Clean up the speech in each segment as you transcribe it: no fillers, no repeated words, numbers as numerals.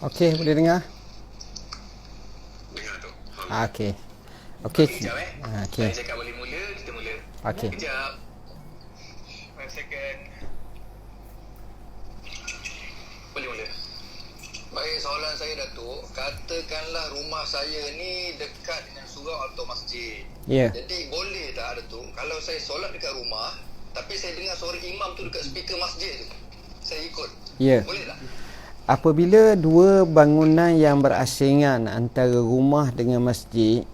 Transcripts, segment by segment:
Okey, boleh dengar? Dengar tu. Okey. Okey. Sekejap Okey. Saya cakap boleh mula, kita mula. Okey. Sekejap. 5 second. Boleh mula. Baik, soalan saya Datuk. Katakanlah rumah saya ni dekat dengan surau atau masjid. Ya. Jadi boleh tak Datuk, kalau saya solat dekat rumah, tapi saya dengar suara imam tu dekat speaker masjid tu, saya ikut. Ya. Boleh tak? Apabila dua bangunan yang berasingan antara rumah dengan masjid,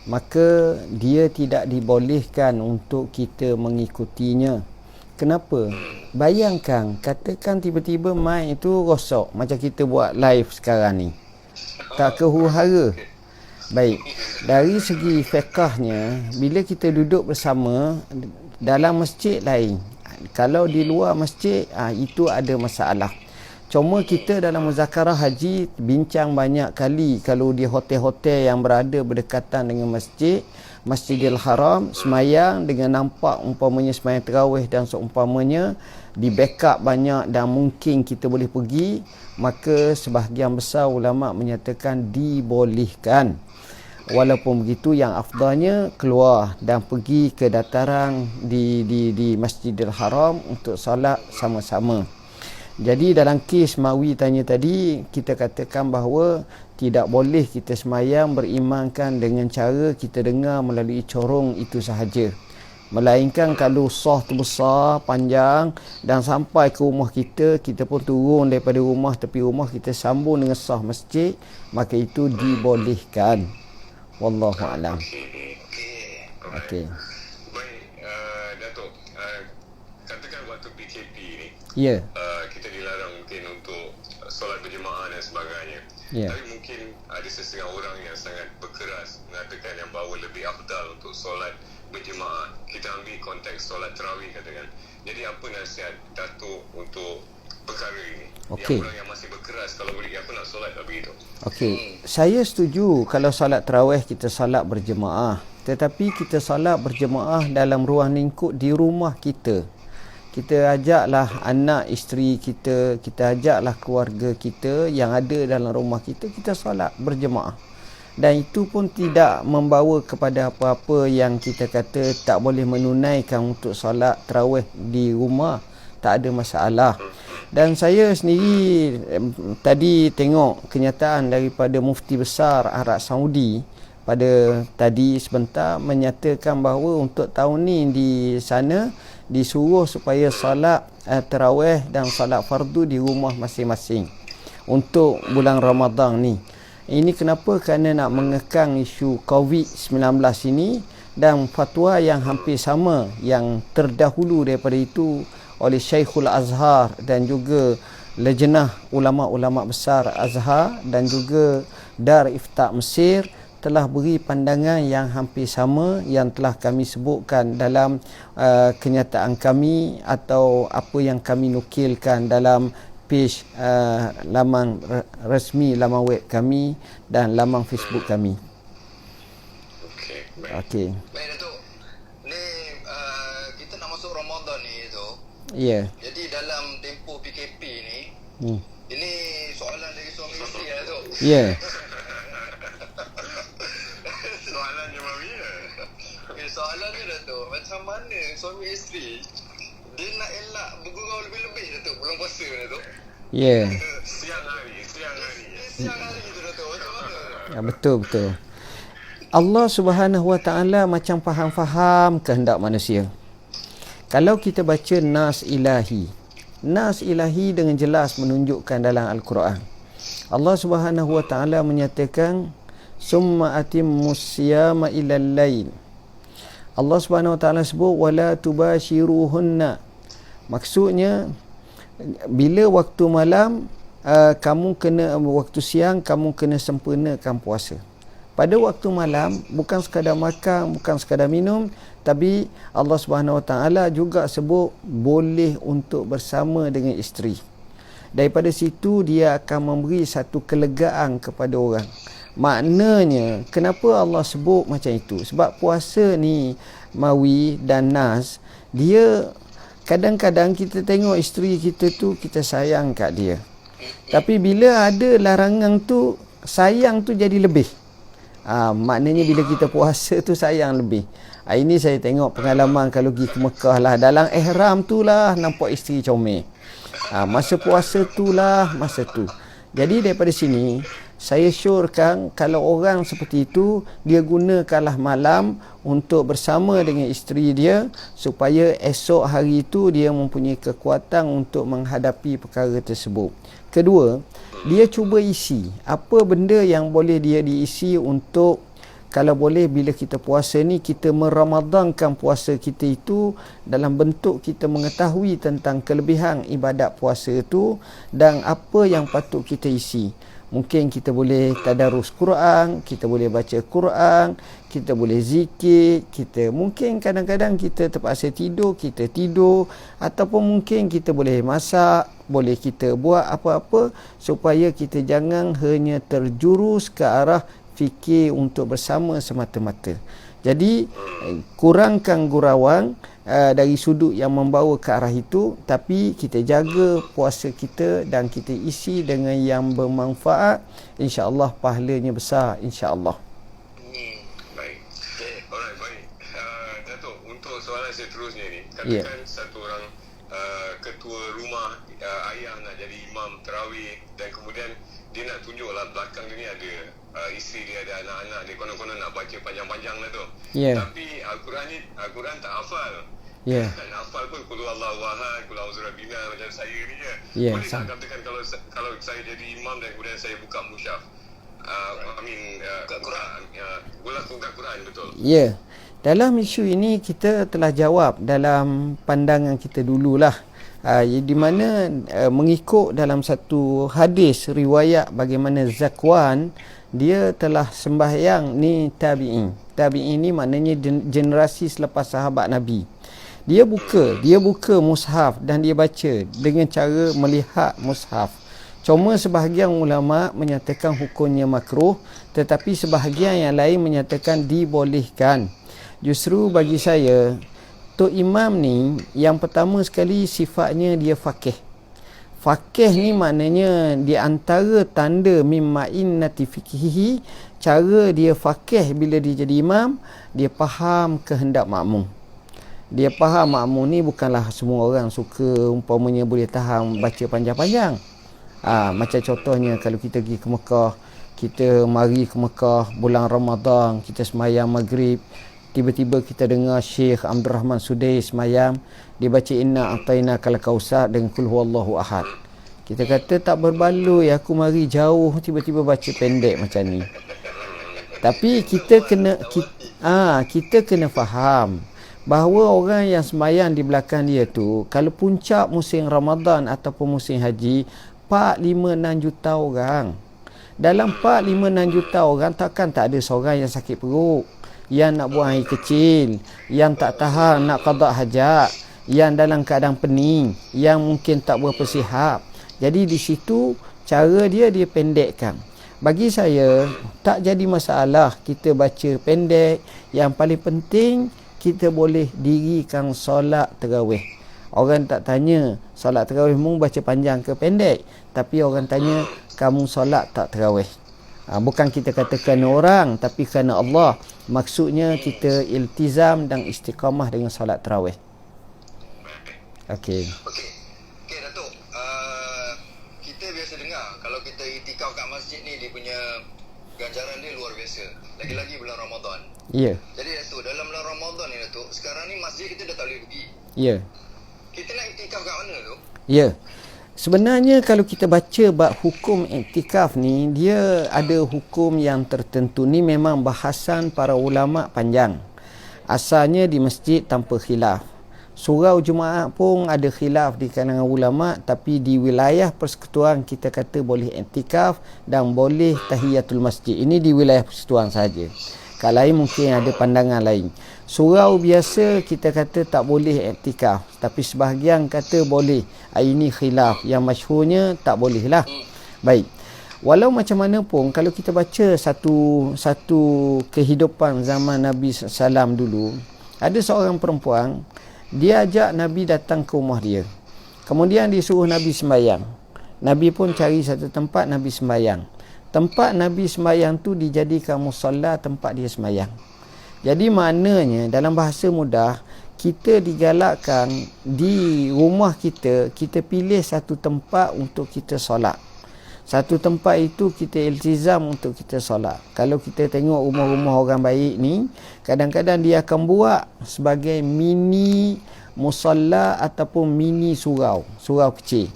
maka dia tidak dibolehkan untuk kita mengikutinya. Kenapa? Bayangkan, katakan tiba-tiba mic itu rosak macam kita buat live sekarang ni. Tak kehuru-hara. Baik, dari segi fiqahnya, bila kita duduk bersama dalam masjid lain, kalau di luar masjid, itu ada masalah. Cuma kita dalam muzakarah haji bincang banyak kali, kalau di hotel-hotel yang berada berdekatan dengan masjid, Masjidil Haram, semayang dengan nampak umpamanya semayang tarawih dan seumpamanya, di backup banyak dan mungkin kita boleh pergi, maka sebahagian besar ulama menyatakan dibolehkan. Walaupun begitu, yang afdalnya keluar dan pergi ke dataran di Masjidil Haram untuk solat sama-sama. Jadi dalam kes Mawi tanya tadi, kita katakan bahawa tidak boleh kita semayang berimankan dengan cara kita dengar melalui corong itu sahaja. Melainkan kalau sah tu besar, panjang dan sampai ke rumah kita, kita pun turun daripada rumah, tepi rumah kita sambung dengan sah masjid, maka itu dibolehkan. Wallahu a'lam. Okey. Baik, Datuk, katakan waktu PKP ni, Ya. kita dilarang mungkin untuk solat berjemaah dan sebagainya. Ya. Tapi mungkin ada sesetengah orang yang sangat berkeras mengatakan yang bahawa lebih afdal untuk solat berjemaah. Kita ambil konteks solat tarawih katakan. Jadi apa nasihat Datuk untuk perkara ini? Okey. Yang orang yang masih berkeras kalau boleh aku nak solat tak begitu. Okey, saya setuju kalau solat tarawih kita solat berjemaah. Tetapi kita solat berjemaah dalam ruang lingkup di rumah kita. Kita ajaklah anak isteri kita, kita ajaklah keluarga kita yang ada dalam rumah kita, kita solat berjemaah. Dan itu pun tidak membawa kepada apa-apa yang kita kata tak boleh menunaikan untuk solat tarawih di rumah. Tak ada masalah. Dan saya sendiri tadi tengok kenyataan daripada Mufti Besar Arab Saudi pada tadi sebentar menyatakan bahawa untuk tahun ni di sana disuruh supaya solat tarawih dan solat fardu di rumah masing-masing untuk bulan Ramadan ni. Ini kenapa? Kerana nak mengekang isu COVID-19 ini, dan fatwa yang hampir sama yang terdahulu daripada itu oleh Syekhul Azhar dan juga Lejnah ulama-ulama besar Azhar dan juga Dar Ifta Mesir telah beri pandangan yang hampir sama yang telah kami sebutkan dalam kenyataan kami atau apa yang kami nukilkan dalam page laman resmi, laman web kami dan laman Facebook kami. Okey, baik. Okey. Baik Datuk. Ni kita nak masuk Ramadan ni tu. Ya. Jadi dalam tempoh PKP ni, ini soalan dari suami isteri lah Datuk. Ya. Soalannya Mami ya. Okay, soalannya Datuk, macam mana suami isteri dia nak elak bergurau lebih-lebih Datuk bulan puasa Datuk? Ya. Siang hari. Siang hari tu Datuk, macam mana? Ya, betul. Allah Subhanahu Wa Taala macam faham-faham kehendak manusia. Kalau kita baca Nas Ilahi dengan jelas menunjukkan dalam Al-Quran. Allah Subhanahu Wa Taala menyatakan summa atimmus siyama ilal lail. Allah Subhanahu Wa Taala sebut wala tubashiruhunna. Maksudnya bila waktu malam waktu siang kamu kena sempurnakan puasa. Pada waktu malam bukan sekadar makan, bukan sekadar minum, tapi Allah Subhanahu Wa Taala juga sebut boleh untuk bersama dengan isteri. Daripada situ dia akan memberi satu kelegaan kepada orang. Maknanya kenapa Allah sebut macam itu? Sebab puasa ni Mawi dan Nas, dia kadang-kadang kita tengok isteri kita tu, kita sayang kat dia. Tapi bila ada larangan tu, sayang tu jadi lebih. Maknanya bila kita puasa tu sayang lebih. Ini saya tengok pengalaman kalau pergi ke Mekah lah. Dalam ihram tu lah nampak isteri comel. Masa puasa tu lah masa tu. Jadi daripada sini saya syorkan kalau orang seperti itu, dia gunakanlah malam untuk bersama dengan isteri dia supaya esok hari itu dia mempunyai kekuatan untuk menghadapi perkara tersebut. Kedua, dia cuba isi apa benda yang boleh dia diisi untuk, kalau boleh bila kita puasa ni, kita meramadankan puasa kita itu dalam bentuk kita mengetahui tentang kelebihan ibadat puasa itu dan apa yang patut kita isi. Mungkin kita boleh tadarus Quran, kita boleh baca Quran, kita boleh zikir, kita mungkin kadang-kadang kita terpaksa tidur, kita tidur, ataupun mungkin kita boleh masak, boleh kita buat apa-apa supaya kita jangan hanya terjurus ke arah fikir untuk bersama semata-mata. Jadi kurangkan gurauan dari sudut yang membawa ke arah itu, tapi kita jaga puasa kita dan kita isi dengan yang bermanfaat, insya-Allah pahalanya besar, insya-Allah. Baik. Alright, baik. Datuk, untuk soalan seterusnya ni, katakan satu orang ketua rumah, ayah nak jadi imam tarawih dan kemudian dia nak tunjuklah belakang dia ni ada isteri dia, ada anak-anak dia, konon-konon nak baca panjang-panjang lah tu. Tapi Al-Quran tak hafal. Tak hafal pun qul huwallahu ahad, qul a'udzu birabbina, macam saya ni je. Boleh tak katakan kalau saya jadi imam dan kemudian saya buka mushaf, Quran, buka Quran, betul? Dalam isu ini kita telah jawab dalam pandangan kita dululah. Di mana mengikut dalam satu hadis riwayat bagaimana Zakwan dia telah sembahyang ni tabi'in. Tabi'in ni maknanya generasi selepas sahabat Nabi. Dia buka mushaf dan dia baca dengan cara melihat mushaf. Cuma sebahagian ulama menyatakan hukumnya makruh, tetapi sebahagian yang lain menyatakan dibolehkan. Justru bagi saya, Tok Imam ni yang pertama sekali sifatnya dia faqih. Faqih ni maknanya di antara tanda mimmain natifikihi, cara dia faqih bila dia jadi imam, dia faham kehendak makmum. Dia faham makmum ni bukanlah semua orang suka umpamanya boleh tahan baca panjang-panjang. Macam contohnya kalau kita pergi ke Mekah, kita mari ke Mekah bulan Ramadan, kita sembahyang maghrib, tiba-tiba kita dengar Syekh Abdul Rahman Sudais semayang, dia baca inna a'taina kal kausar dengan kul huwallahu ahad. Kita kata tak berbaloi, aku mari jauh tiba-tiba baca pendek macam ni. Tapi kita kena faham bahawa orang yang semayang di belakang dia tu, kalau puncak musim Ramadan ataupun musim haji, 4, 5, 6 juta orang. Dalam 4, 5, 6 juta orang takkan tak ada seorang yang sakit perut, yang nak buang air kecil, yang tak tahan nak qada hajat, yang dalam keadaan pening, yang mungkin tak berapa sihat. Jadi di situ cara dia pendekkan. Bagi saya tak jadi masalah kita baca pendek. Yang paling penting kita boleh dirikan solat tarawih. Orang tak tanya solat tarawih mu baca panjang ke pendek, tapi orang tanya kamu solat tak tarawih. Bukan kita katakan orang, tapi kerana Allah. Maksudnya kita iltizam dan istiqamah dengan solat tarawih. Okey, Datuk. Kita biasa dengar kalau kita itikaf kat masjid ni, dia punya ganjaran dia luar biasa. Lagi-lagi bulan Ramadan. Jadi Datuk, dalam bulan Ramadan ni Datuk, sekarang ni masjid kita dah tak boleh pergi. Kita nak itikaf kat mana tu? Sebenarnya kalau kita baca bab hukum iktikaf ni, dia ada hukum yang tertentu. Ni memang bahasan para ulama panjang. Asalnya di masjid tanpa khilaf. Surau Jumaat pun ada khilaf di kalangan ulama, tapi di wilayah persekutuan kita kata boleh iktikaf dan boleh tahiyatul masjid. Ini di wilayah persekutuan saja. Kalau lain mungkin ada pandangan lain. Surau biasa kita kata tak boleh iktikaf, tapi sebahagian kata boleh. Ini khilaf. Yang masyhurnya tak boleh lah. Baik. Walau macam mana pun, kalau kita baca satu kehidupan zaman Nabi SAW dulu, ada seorang perempuan, dia ajak Nabi datang ke rumah dia. Kemudian dia suruh Nabi sembahyang. Nabi pun cari satu tempat Nabi sembahyang. Tempat Nabi sembahyang tu dijadikan musalla, tempat dia sembahyang. Jadi maknanya dalam bahasa mudah, kita digalakkan di rumah kita, kita pilih satu tempat untuk kita solat. Satu tempat itu kita iltizam untuk kita solat. Kalau kita tengok rumah-rumah orang baik ni, kadang-kadang dia akan buat sebagai mini musalla ataupun mini surau kecil,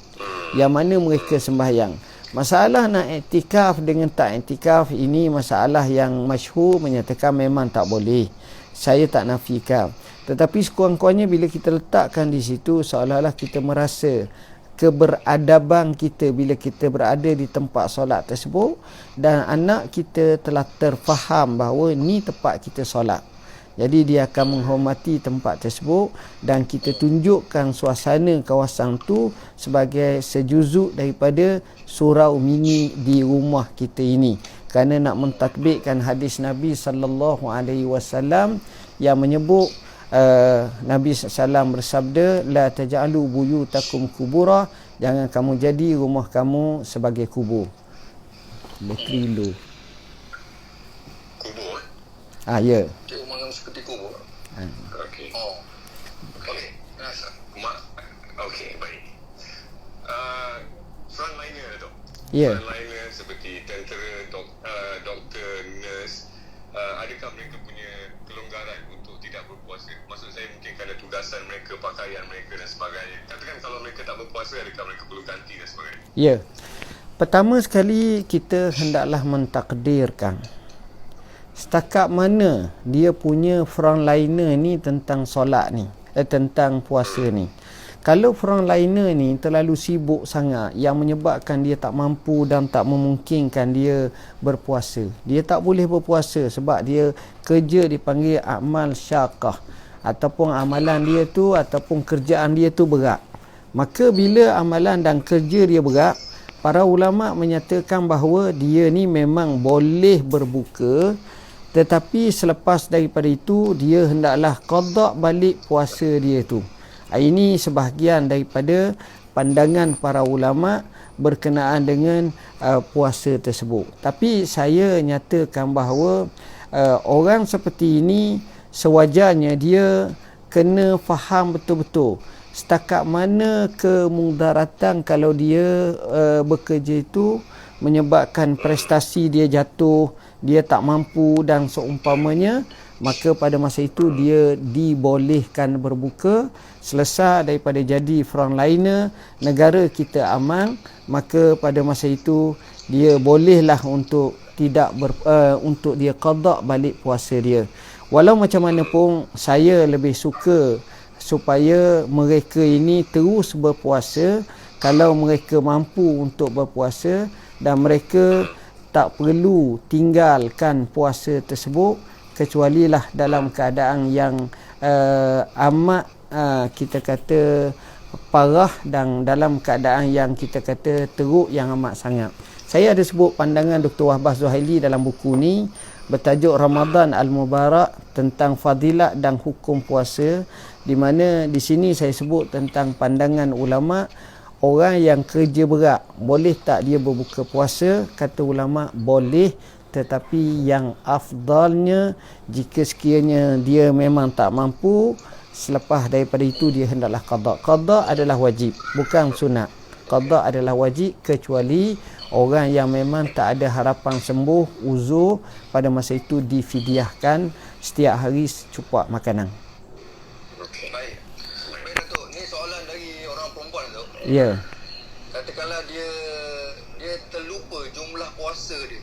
yang mana mereka sembahyang. Masalah nak iktikaf dengan tak iktikaf, ini masalah yang masyhur menyatakan memang tak boleh. Saya tak nafikan. Tetapi sekurang-kurangnya bila kita letakkan di situ, seolah-olah kita merasa keberadaban kita bila kita berada di tempat solat tersebut, dan anak kita telah terfaham bahawa ni tempat kita solat. Jadi dia akan menghormati tempat tersebut, dan kita tunjukkan suasana kawasan tu sebagai sejuzuk daripada surau mini di rumah kita ini. Kerana nak mentadbikkan hadis Nabi SAW yang menyebut Nabi SAW bersabda, la taj'alu buyutakum kubura, jangan kamu jadi rumah kamu sebagai kubur. Bateri low. Kubur? Ya. Rumah kamu seperti kubur. Okey. Oh. Okey. Okey, baik. Frontliner tu. Ya. Frontliner seperti tentera, doktor, nurse, adakah mereka punya kelonggaran untuk tidak berpuasa? Maksud saya mungkin kerana tugasan mereka, pakaian mereka dan sebagainya. Katakan kalau mereka tak berpuasa, adakah mereka perlu ganti dan sebagainya? Ya. Pertama sekali kita hendaklah mentakdirkan setakat mana dia punya frontliner ni tentang solat ni, tentang puasa ni. Kalau frontliner ni terlalu sibuk sangat yang menyebabkan dia tak mampu dan tak memungkinkan dia berpuasa, dia tak boleh berpuasa sebab dia kerja dipanggil amal syaqah, ataupun amalan dia tu ataupun kerjaan dia tu berat. Maka bila amalan dan kerja dia berat, para ulama menyatakan bahawa dia ni memang boleh berbuka, tetapi selepas daripada itu dia hendaklah qada balik puasa dia tu. Ini sebahagian daripada pandangan para ulama berkenaan dengan puasa tersebut. Tapi saya nyatakan bahawa orang seperti ini sewajarnya dia kena faham betul-betul setakat mana kemudaratan kalau dia bekerja itu menyebabkan prestasi dia jatuh, dia tak mampu dan seumpamanya, maka pada masa itu dia dibolehkan berbuka. Selesai daripada jadi frontliner, negara kita aman, maka pada masa itu dia bolehlah untuk tidak untuk dia qada balik puasa dia. Walau macam mana pun saya lebih suka supaya mereka ini terus berpuasa kalau mereka mampu untuk berpuasa, dan mereka tak perlu tinggalkan puasa tersebut kecuali lah dalam keadaan yang amat kita kata parah, dan dalam keadaan yang kita kata teruk yang amat sangat. Saya ada sebut pandangan Dr. Wahbah Zuhaili dalam buku ni bertajuk Ramadan Al-Mubarak tentang fadilat dan hukum puasa, di mana di sini saya sebut tentang pandangan ulama, orang yang kerja berat boleh tak dia berbuka puasa? Kata ulama boleh, tetapi yang afdalnya jika sekiranya dia memang tak mampu, selepas daripada itu dia hendaklah qada. Qada adalah wajib, bukan sunat. Qada adalah wajib kecuali orang yang memang tak ada harapan sembuh, uzur, pada masa itu difidyahkan setiap hari secupak makanan. Okey. Baik. Baik Datuk, ni soalan dari orang perempuan tu. Ya. Katakanlah dia terlupa jumlah puasa dia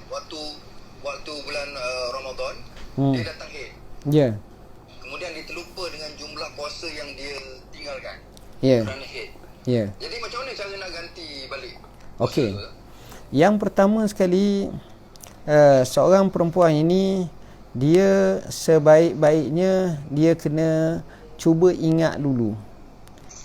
waktu bulan Ramadan, dia datang haid. Ya. Kemudian dia terlupa dengan jumlah puasa yang dia tinggalkan. Ya. Kerana haid. Ya. Jadi macam mana cara nak ganti balik? Okey. Yang pertama sekali, seorang perempuan ini dia sebaik-baiknya dia kena cuba ingat dulu.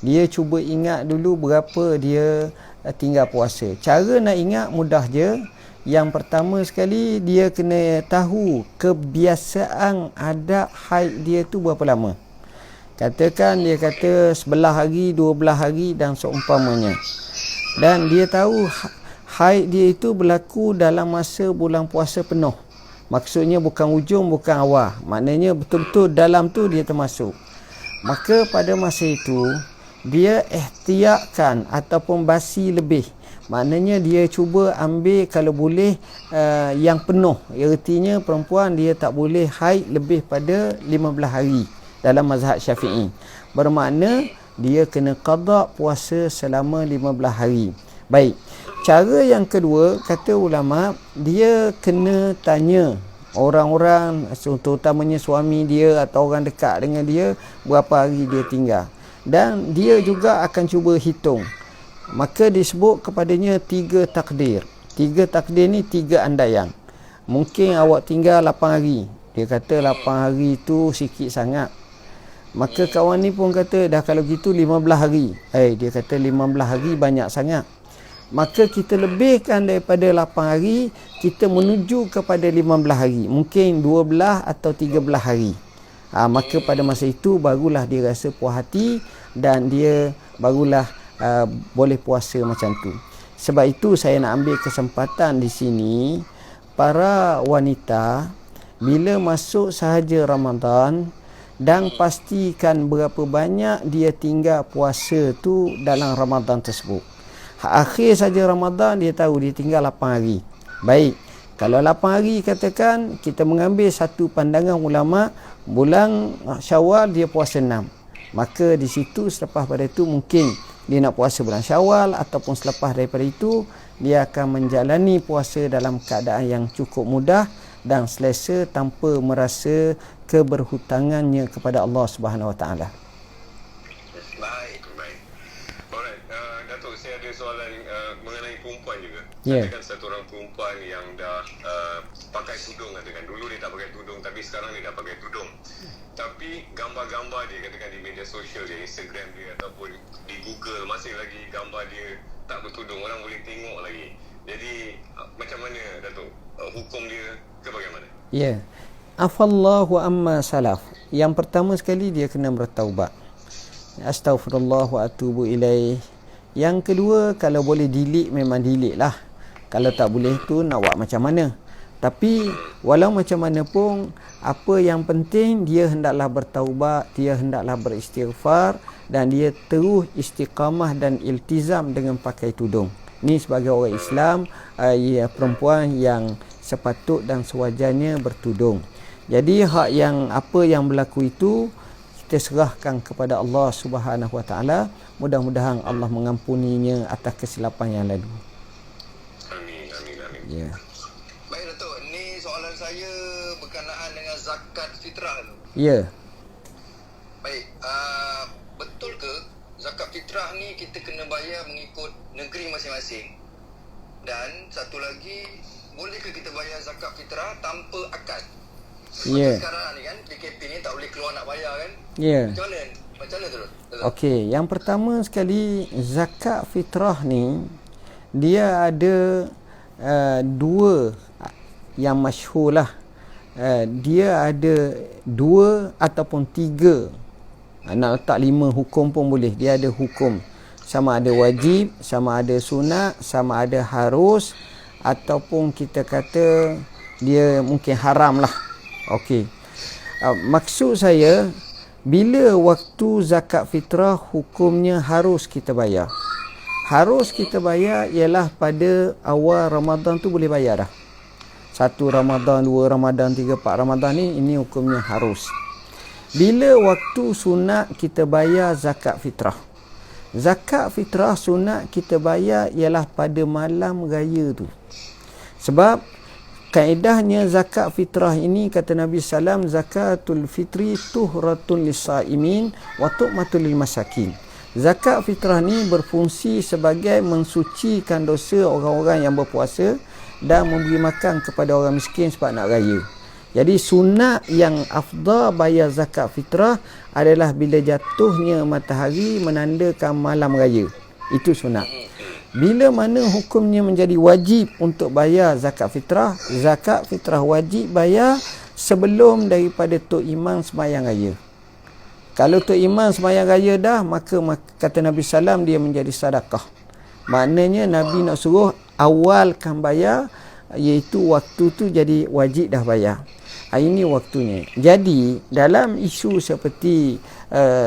Dia cuba ingat dulu berapa dia tinggal puasa. Cara nak ingat mudah je. Yang pertama sekali dia kena tahu kebiasaan adat haid dia tu berapa lama. Katakan dia kata 11 hari, 12 hari dan seumpamanya. Dan dia tahu haid dia itu berlaku dalam masa bulan puasa penuh. Maksudnya bukan ujung, bukan awal. Maknanya betul-betul dalam tu dia termasuk. Maka pada masa itu dia ihtiyatkan ataupun basi lebih. Maknanya dia cuba ambil kalau boleh yang penuh. Artinya perempuan dia tak boleh haid lebih pada 15 hari dalam mazhab Syafi'i. Bermakna dia kena qada puasa selama 15 hari. Baik. Cara yang kedua, kata ulama, dia kena tanya orang-orang, terutamanya suami dia atau orang dekat dengan dia, berapa hari dia tinggal. Dan dia juga akan cuba hitung. Maka disebut kepadanya 3 takdir. 3 takdir ni 3 andaian. Mungkin awak tinggal 8 hari. Dia kata 8 hari tu sikit sangat. Maka kawan ni pun kata, dah kalau gitu 15 hari. Dia kata 15 hari banyak sangat. Maka kita lebihkan daripada 8 hari, kita menuju kepada 15 hari. Mungkin 12 atau 13 hari. Maka pada masa itu barulah dia rasa puas hati dan dia barulah boleh puasa macam tu. Sebab itu saya nak ambil kesempatan di sini, para wanita bila masuk sahaja Ramadan, dan pastikan berapa banyak dia tinggal puasa tu dalam Ramadan tersebut. Akhir saja Ramadan dia tahu dia tinggal 8 hari. Baik, kalau 8 hari katakan kita mengambil satu pandangan ulama, bulan Syawal dia puasa 6. Maka di situ selepas pada itu mungkin dia nak puasa bulan Syawal, ataupun selepas daripada itu dia akan menjalani puasa dalam keadaan yang cukup mudah dan selesa tanpa merasa keberhutangannya kepada Allah Subhanahu Wa Taala. Datuk, saya ada soalan mengenai perempuan juga. Yeah. Katakan satu orang perempuan yang dah pakai tudung, katakan dulu dia tak pakai tudung, tapi sekarang dia dah pakai tudung. Tapi gambar-gambar dia, katakan di media sosial dia, Instagram dia ataupun di Google, masih lagi gambar dia tak bertudung, orang boleh tengok lagi. Jadi macam mana Datuk, hukum dia ke bagaimana? Ya. Afallahu amma salaf. Yang pertama sekali dia kena bertaubat. Astaghfirullah wa atubu ilaih. Yang kedua, kalau boleh delete memang delete lah. Kalau tak boleh tu nak buat macam mana. Tapi walau macam mana pun, apa yang penting dia hendaklah bertaubat, dia hendaklah beristighfar dan dia terus istiqamah dan iltizam dengan pakai tudung. Ni sebagai orang Islam, perempuan yang sepatut dan sewajarnya bertudung. Jadi hak yang apa yang berlaku itu kita serahkan kepada Allah Subhanahu Wa Taala. Mudah-mudahan Allah mengampuninya atas kesilapan yang lalu. Amin, amin, amin. Ya. Baik Datuk, ni soalan saya berkenaan dengan zakat fitrah tu. Ya. Baik, betul ke zakat fitrah ni kita kena bayar mengikut negeri masing-masing? Dan satu lagi, bolehkah kita bayar zakat fitrah tanpa akad? Ya. Sekarang ni kan PKP ni tak boleh keluar nak bayar kan? Ya. Macam mana? Macam mana tu? Okey, yang pertama sekali, zakat fitrah ni dia ada dua yang masyhur lah. Dia ada 2 ataupun 3. Nak letak 5 hukum pun boleh. Dia ada hukum. Sama ada wajib, sama ada sunat, sama ada harus, ataupun kita kata dia mungkin haram lah. Okey. Maksud saya, bila waktu zakat fitrah hukumnya harus kita bayar. Harus kita bayar ialah pada awal Ramadan tu boleh bayar dah. 1 Ramadan, 2 Ramadan, 3, 4 Ramadan ni, ini hukumnya harus. Bila waktu sunat kita bayar zakat fitrah. Zakat fitrah sunat kita bayar ialah pada malam raya tu. Sebab kaedahnya zakat fitrah ini, kata Nabi SAW, zakatul fitri tuhratun lisaimin wa tu'matul lil masakin. Zakat fitrah ni berfungsi sebagai mensucikan dosa orang-orang yang berpuasa dan memberi makan kepada orang miskin sebab nak raya. Jadi sunat yang afdal bayar zakat fitrah adalah bila jatuhnya matahari menandakan malam raya. Itu sunat. Bila mana hukumnya menjadi wajib untuk bayar zakat fitrah? Zakat fitrah wajib bayar sebelum daripada Tok Imam sembahyang raya. Kalau Tok Imam sembahyang raya dah, maka kata Nabi SAW dia menjadi sedekah. Maknanya Nabi nak suruh awalkan bayar, iaitu waktu tu jadi wajib dah bayar. Ini waktunya. Jadi dalam isu seperti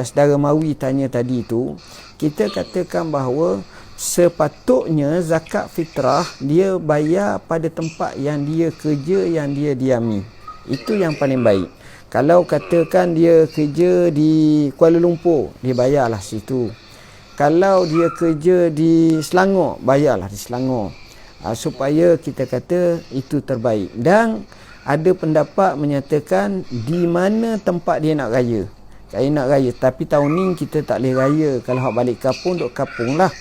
saudara Mawi tanya tadi tu, kita katakan bahawa sepatutnya zakat fitrah dia bayar pada tempat yang dia kerja, yang dia diami. Itu yang paling baik. Kalau katakan dia kerja di Kuala Lumpur, dia bayarlah situ. Kalau dia kerja di Selangor, bayarlah di Selangor. Supaya kita kata itu terbaik. Dan ada pendapat menyatakan di mana tempat dia nak raya. Saya nak raya, tapi tahun ni kita tak boleh raya. Kalau hak balik kampung, duduk kampung lah.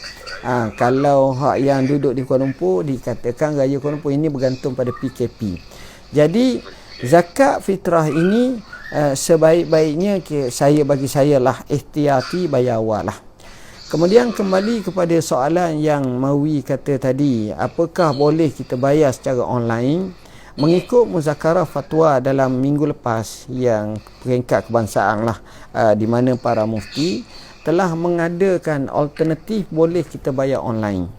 Kalau hak yang duduk di Kuala Lumpur, dikatakan raya Kuala Lumpur, ini bergantung pada PKP. Jadi zakat fitrah ini sebaik-baiknya bagi saya lah ihtiyati bayar awal lah. Kemudian kembali kepada soalan yang Mawi kata tadi, apakah boleh kita bayar secara online? Mengikut muzakarah fatwa dalam minggu lepas yang peringkat kebangsaan lah, di mana para mufti telah mengadakan alternatif boleh kita bayar online.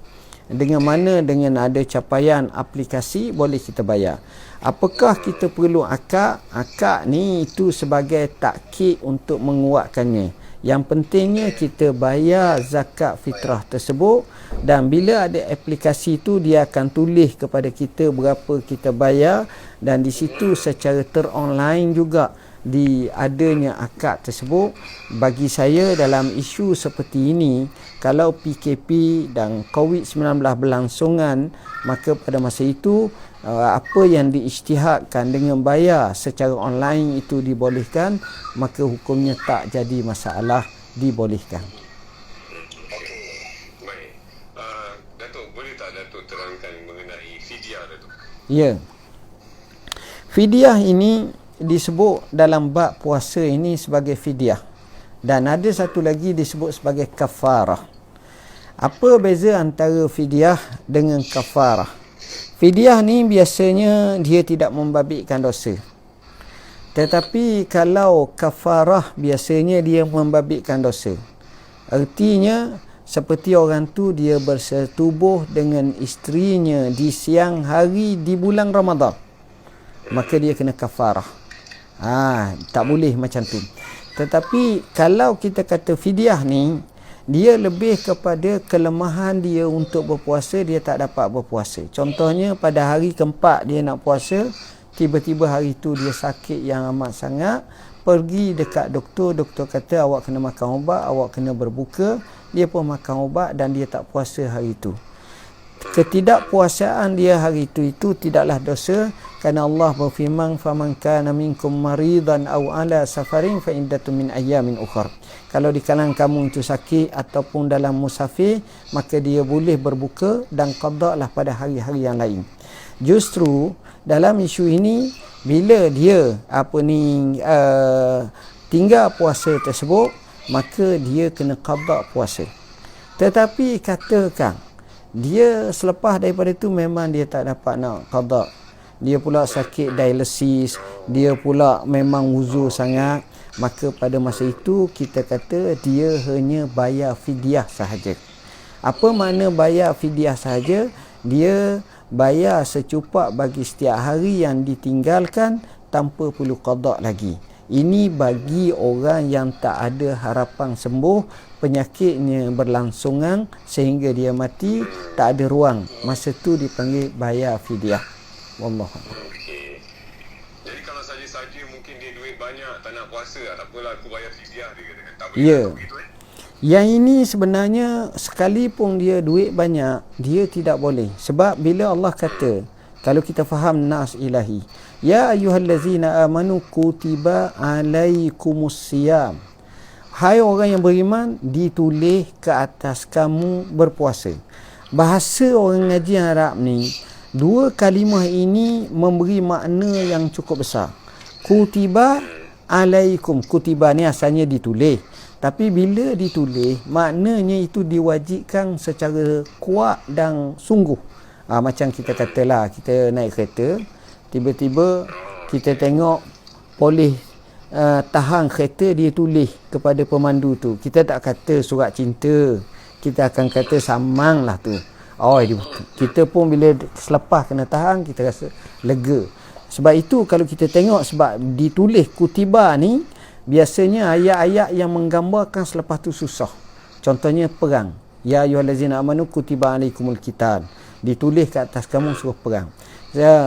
Dengan mana? Dengan ada capaian aplikasi boleh kita bayar. Apakah kita perlu akad? Akad ni itu sebagai takkid untuk menguatkannya. Yang pentingnya kita bayar zakat fitrah tersebut, dan bila ada aplikasi tu dia akan tulis kepada kita berapa kita bayar, dan di situ secara teronline juga di adanya akad tersebut. Bagi saya dalam isu seperti ini, kalau PKP dan COVID-19 berlangsungan, maka pada masa itu apa yang diisytihadkan dengan bayar secara online itu dibolehkan, maka hukumnya tak jadi masalah, dibolehkan. Baik. Datuk, boleh tak Datuk terangkan mengenai fidyah, Datuk? Ya. Fidyah ini disebut dalam bab puasa ini sebagai fidyah, dan ada satu lagi disebut sebagai kafarah. Apa beza antara fidyah dengan kafarah? Fidyah ni biasanya dia tidak membabitkan dosa, tetapi kalau kafarah biasanya dia membabitkan dosa. Artinya seperti orang tu dia bersetubuh dengan isterinya di siang hari di bulan Ramadan, maka dia kena kafarah. Tak boleh macam tu. Tetapi kalau kita kata fidyah ni, dia lebih kepada kelemahan dia untuk berpuasa, dia tak dapat berpuasa. Contohnya pada hari keempat dia nak puasa, tiba-tiba hari tu dia sakit yang amat sangat, pergi dekat doktor, doktor kata awak kena makan ubat, awak kena berbuka, dia pun makan ubat dan dia tak puasa hari itu. Ketidakpuasaan dia hari itu tidaklah dosa, kerana Allah berfirman, faman kana minkum maridan aw ala safarin fa iddatun min ayyamin ukhra. Kalau di kalangan kamu itu sakit ataupun dalam musafir, maka dia boleh berbuka dan qada'lah pada hari-hari yang lain. Justru dalam isu ini, bila dia tinggal puasa tersebut, maka dia kena qada' puasa. Tetapi katakan dia selepas daripada itu memang dia tak dapat nak qada', dia pula sakit dialisis, dia pula memang uzur sangat, maka pada masa itu kita kata dia hanya bayar fidyah sahaja. Apa makna bayar fidyah sahaja? Dia bayar secupak bagi setiap hari yang ditinggalkan tanpa perlu qada' lagi. Ini bagi orang yang tak ada harapan sembuh, penyakitnya berlangsungan sehingga dia mati, tak ada ruang. Masa tu dipanggil bayar fidyah. Wallahu a'lam. Okey. Jadi kalau saja-saja mungkin dia duit banyak, tak nak puasa, tak apalah aku bayar fidyah, dia kata tak boleh. Ya. Yang ini sebenarnya sekalipun dia duit banyak, dia tidak boleh. Sebab bila Allah kata, kalau kita faham nas ilahi, ya ayyuhallazina amanu kutiba alaikumus siyam. Hai orang yang beriman, ditulis ke atas kamu berpuasa. Bahasa orang ngaji Arab ni, dua kalimah ini memberi makna yang cukup besar. Kutiba alaikum. Kutiba ni asalnya ditulis. Tapi bila ditulis, maknanya itu diwajibkan secara kuat dan sungguh. Macam kita katalah, kita naik kereta, tiba-tiba kita tengok polis tahan kereta, dia tulis kepada pemandu tu. Kita tak kata surat cinta, kita akan kata samang lah tu. Oh, kita pun bila selepas kena tahan, kita rasa lega. Sebab itu kalau kita tengok, sebab ditulis kutiba ni, biasanya ayat-ayat yang menggambarkan selepas tu susah. Contohnya perang. Ya ayyuhallazina amanu kutiba alaikumul qital. Ditulis kat atas kamu suruh perang.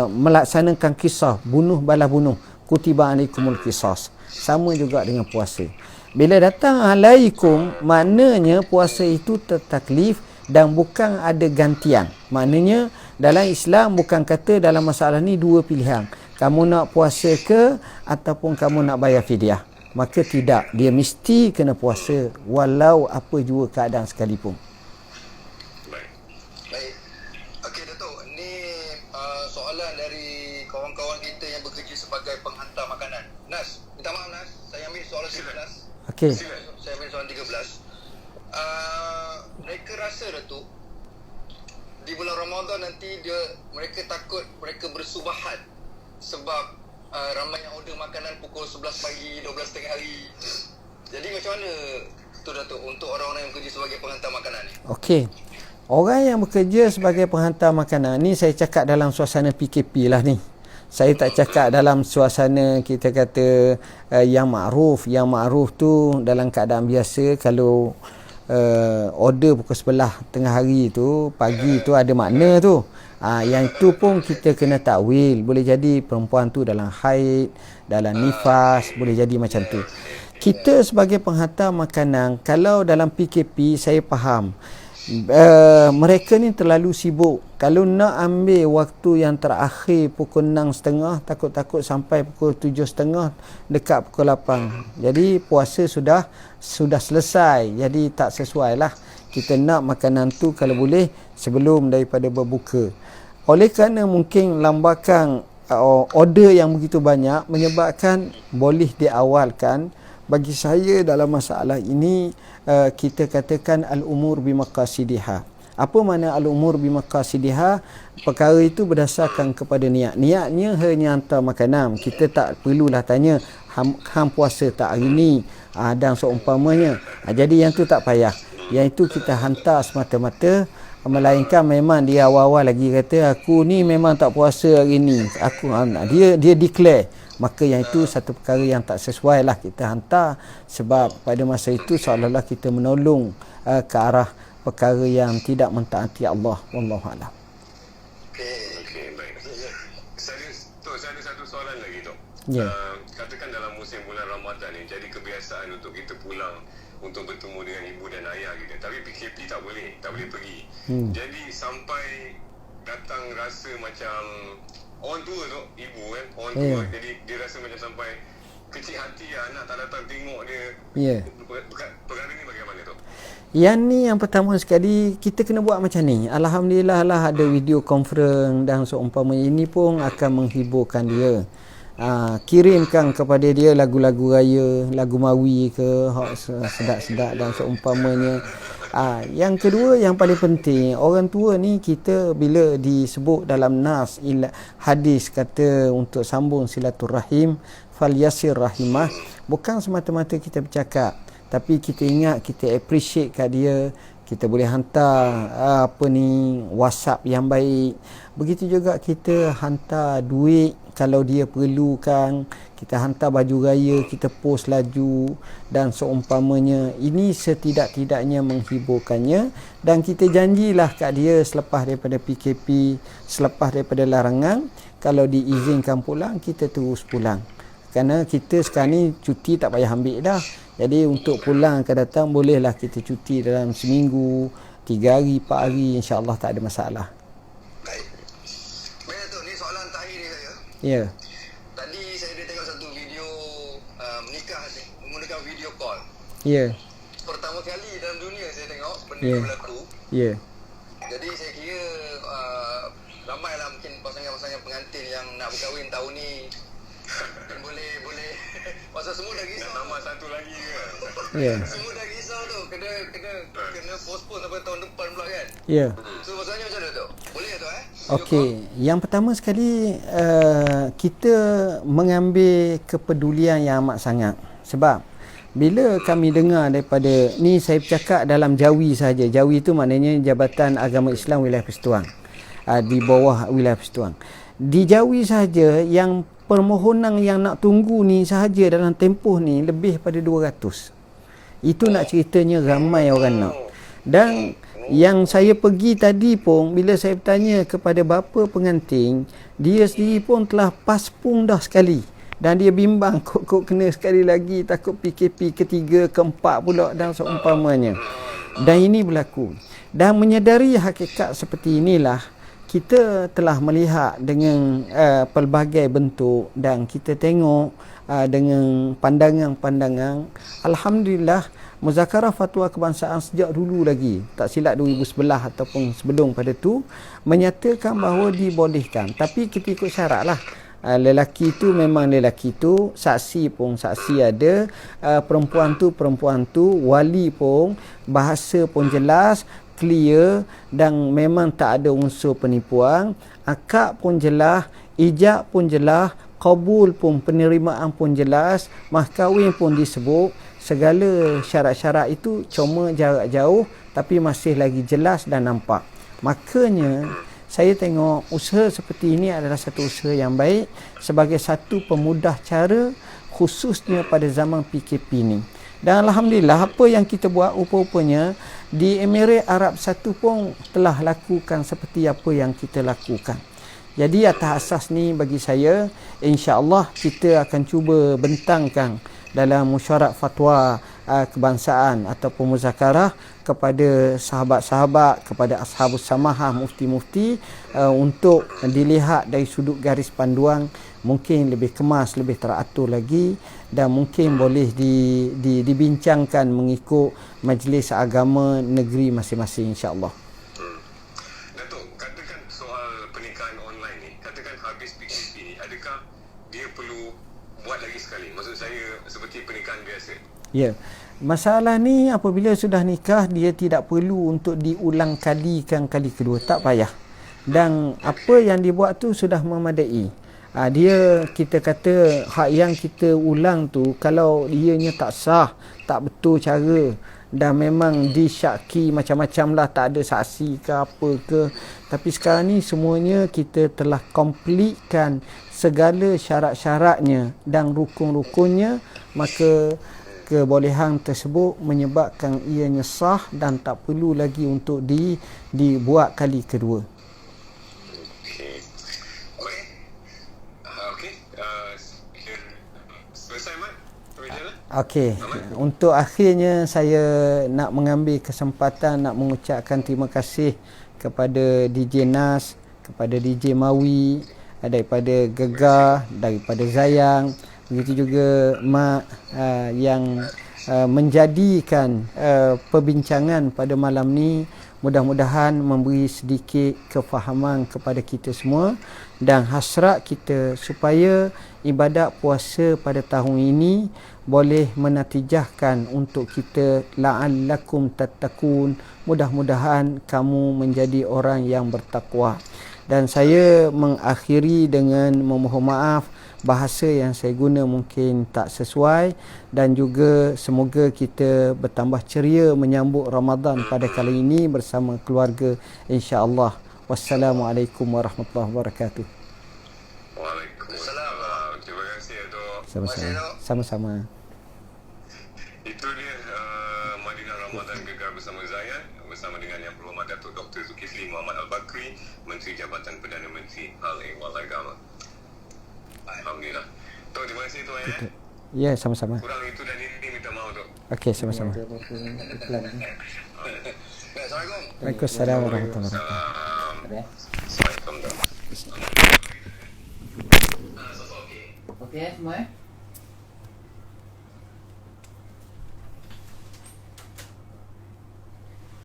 Melaksanakan kisah, bunuh balas bunuh. Kutiba alaikumul qisas. Sama juga dengan puasa. Bila datang alaikum, maknanya puasa itu tertaklif dan bukan ada gantian. Maknanya dalam Islam bukan kata dalam masalah ni dua pilihan. Kamu nak puasa ke ataupun kamu nak bayar fidyah. Maka tidak, dia mesti kena puasa walau apa jua keadaan sekalipun. Baik. Okey Datuk, ni soalan dari kawan-kawan kita yang bekerja sebagai penghantar makanan. Nas, minta maaf Nas, saya ambil soalan 13. Okey. Saya ambil soalan 13. Mereka rasa Datuk, di bulan Ramadan nanti mereka takut mereka bersubahat sebab ramai yang order makanan pukul 11 pagi, 12 tengah hari. Jadi macam mana tu Datuk untuk orang-orang yang bekerja sebagai penghantar makanan ni? Okey. Orang yang bekerja sebagai penghantar makanan ni, saya cakap dalam suasana PKP lah ni. Saya tak cakap dalam suasana kita kata yang makruf. Yang makruf tu dalam keadaan biasa, kalau order pukul 11 tengah hari tu, pagi tu ada makna tu. Yang itu pun kita kena takwil. Boleh jadi perempuan tu dalam haid, dalam nifas, boleh jadi macam tu. Kita sebagai penghantar makanan, kalau dalam PKP saya faham, mereka ni terlalu sibuk. Kalau nak ambil waktu yang terakhir pukul 6.30, takut-takut sampai pukul 7.30, dekat pukul 8. Jadi puasa sudah selesai. Jadi tak sesuai lah. Kita nak makanan tu kalau boleh sebelum daripada berbuka. Oleh kerana mungkin lambakan order yang begitu banyak menyebabkan boleh diawalkan. Bagi saya dalam masalah ini, kita katakan al-umur bimaqasidiha. Apa makna al-umur bimaqasidiha? Perkara itu berdasarkan kepada niat. Niatnya hanya hantar makanan. Kita tak perlulah tanya hang puasa tak hari ni, dan seumpamanya. Jadi yang tu tak payah. Yang itu kita hantar semata-mata, melainkan memang dia awal-awal lagi kata aku ni memang tak puasa hari ni. Dia declare. Maka yang itu satu perkara yang tak sesuai lah kita hantar. Sebab pada masa itu seolah-olah kita menolong ke arah perkara yang tidak mentaati Allah. Wallahualam. Okey, baik. Saya ada satu soalan lagi Tok. Ya. Katakan dalam musim bulan Ramadan ni jadi kebiasaan untuk kita pulang untuk bertemu dengan ibu dan ayah kita. Tapi PKP tak boleh pergi. Jadi sampai datang rasa macam orang tua tu, ibu kan, orang tua, jadi dia rasa macam sampai kecil hati anak tak datang tengok dia. Perkara ni bagaimana tu? Yang ni yang pertama sekali kita kena buat macam ni. Alhamdulillah lah ada video conference dan seumpamanya, ini pun akan menghiburkan dia. Kirimkan kepada dia lagu-lagu raya, lagu mawi ke, sedap-sedap dan seumpamanya. Yang kedua yang paling penting, orang tua ni kita bila disebut dalam nas hadis kata untuk sambung silaturahim falyasir rahimah, bukan semata-mata kita bercakap, tapi kita ingat, kita appreciate kat dia. Kita boleh hantar WhatsApp yang baik. Begitu juga kita hantar duit kalau dia perlukan. Kita hantar baju raya, kita post laju dan seumpamanya. Ini setidak-tidaknya menghiburkannya. Dan kita janjilah kat dia selepas daripada PKP, selepas daripada larangan, kalau diizinkan pulang, kita terus pulang. Kerana kita sekarang ni cuti tak payah ambil dah. Jadi untuk pulang akan datang, bolehlah kita cuti dalam seminggu, 3 hari, 4 hari, insya-Allah tak ada masalah. Baik. Baik Datuk, ni soalan terakhir ni saya. Ya. Tadi saya ada tengok satu video menikah menggunakan video call. Ya. Pertama kali dalam dunia saya tengok benda Ya. ni berlaku. Ya. Jadi saya kira ramailah mungkin pasangan-pasangan pengantin yang nak berkahwin tahun ni. boleh pasal semua dah risau. Nak tambah satu lagi ke? Ya. Semua dah risau tu. Kena postpone sampai tahun depan pula kan. Ya. So masalahnya macam mana tu? Boleh tu Okey, yang pertama sekali kita mengambil kepedulian yang amat sangat. Sebab bila kami dengar daripada ni, saya bercakap dalam Jawi saja. Jawi itu maknanya Jabatan Agama Islam Wilayah Persekutuan, di bawah Wilayah Persekutuan. Di Jawi saja yang permohonan yang nak tunggu ni sahaja dalam tempoh ni lebih pada 200. Itu nak ceritanya ramai orang nak. Dan yang saya pergi tadi pun, bila saya bertanya kepada bapa pengantin, dia sendiri pun telah paspung dah sekali. Dan dia bimbang kok kena sekali lagi, takut PKP ketiga, keempat pula dan seumpamanya. Dan ini berlaku. Dan menyedari hakikat seperti inilah, kita telah melihat dengan pelbagai bentuk, dan kita tengok dengan pandangan-pandangan. Alhamdulillah, Muzakarah Fatwa Kebangsaan sejak dulu lagi, tak silap 2011 ataupun sebelum pada tu, menyatakan bahawa dibolehkan. Tapi kita ikut syarat lah. Lelaki tu memang lelaki tu, saksi pun saksi ada, perempuan tu, wali pun, bahasa pun jelas, clear, dan memang tak ada unsur penipuan, akad pun jelas, ijab pun jelas, qabul pun, penerimaan pun jelas, mahkahwin pun disebut. Segala syarat-syarat itu cuma jarak jauh tapi masih lagi jelas dan nampak. Makanya saya tengok usaha seperti ini adalah satu usaha yang baik sebagai satu pemudah cara, khususnya pada zaman PKP ni. Dan Alhamdulillah, apa yang kita buat rupa-rupanya di Emirat Arab Satu pun telah lakukan seperti apa yang kita lakukan. Jadi atas asas ni, bagi saya, insya-Allah kita akan cuba bentangkan dalam mesyuarat fatwa kebangsaan ataupun muzakarah kepada sahabat-sahabat, kepada ashabus samahah, mufti-mufti, untuk dilihat dari sudut garis panduan mungkin lebih kemas, lebih teratur lagi, dan mungkin boleh dibincangkan mengikut majlis agama negeri masing-masing, insya-Allah. Datuk, katakan soal pernikahan online ni, katakan habis PKP ni, adakah dia perlu buat lagi sekali? Maksud saya seperti pernikahan biasa. Ya. Masalah ni apabila sudah nikah, dia tidak perlu untuk diulang kalikan kali kedua, tak payah. Dan apa yang dibuat tu sudah memadai. Dia, kita kata hak yang kita ulang tu, kalau ianya tak sah, tak betul cara, dan memang disyaki macam-macam lah, tak ada saksi ke apa ke, tapi sekarang ni semuanya kita telah completekan segala syarat-syaratnya dan rukun-rukunnya, maka kebolehan tersebut menyebabkan ianya sah dan tak perlu lagi untuk dibuat kali kedua. Okey, untuk akhirnya saya nak mengambil kesempatan nak mengucapkan terima kasih kepada DJ Nas, kepada DJ Mawi, daripada Gegar, daripada Zayang, begitu juga Mak yang menjadikan perbincangan pada malam ni mudah-mudahan memberi sedikit kefahaman kepada kita semua, dan hasrat kita supaya ibadat puasa pada tahun ini boleh menatijahkan untuk kita la'allakum tattaqun, mudah-mudahan kamu menjadi orang yang bertakwa. Dan saya mengakhiri dengan memohon maaf bahasa yang saya guna mungkin tak sesuai, dan juga semoga kita bertambah ceria menyambut Ramadan pada kali ini bersama keluarga, insya-Allah. Wassalamualaikum warahmatullahi wabarakatuh. Waalaikumsalam. Terima kasih, Datuk. Sama-sama. Itu dia Madinah Ramadan Gegar bersama Zayan, bersama dengan Yang Berhormat Datuk Dr. Zulkifli Muhammad Al-Bakri, Menteri Jabatan Perdana Menteri Hal Ehwal Agama. Alhamdulillah. Tok, terima kasih Tok ya. Ya, sama-sama. Kurang itu dan ini minta maaf Tok. Okey, sama-sama. Assalamualaikum. Waalaikumsalam warahmatullahi wabarakatuh. Assalamualaikum. Okey semua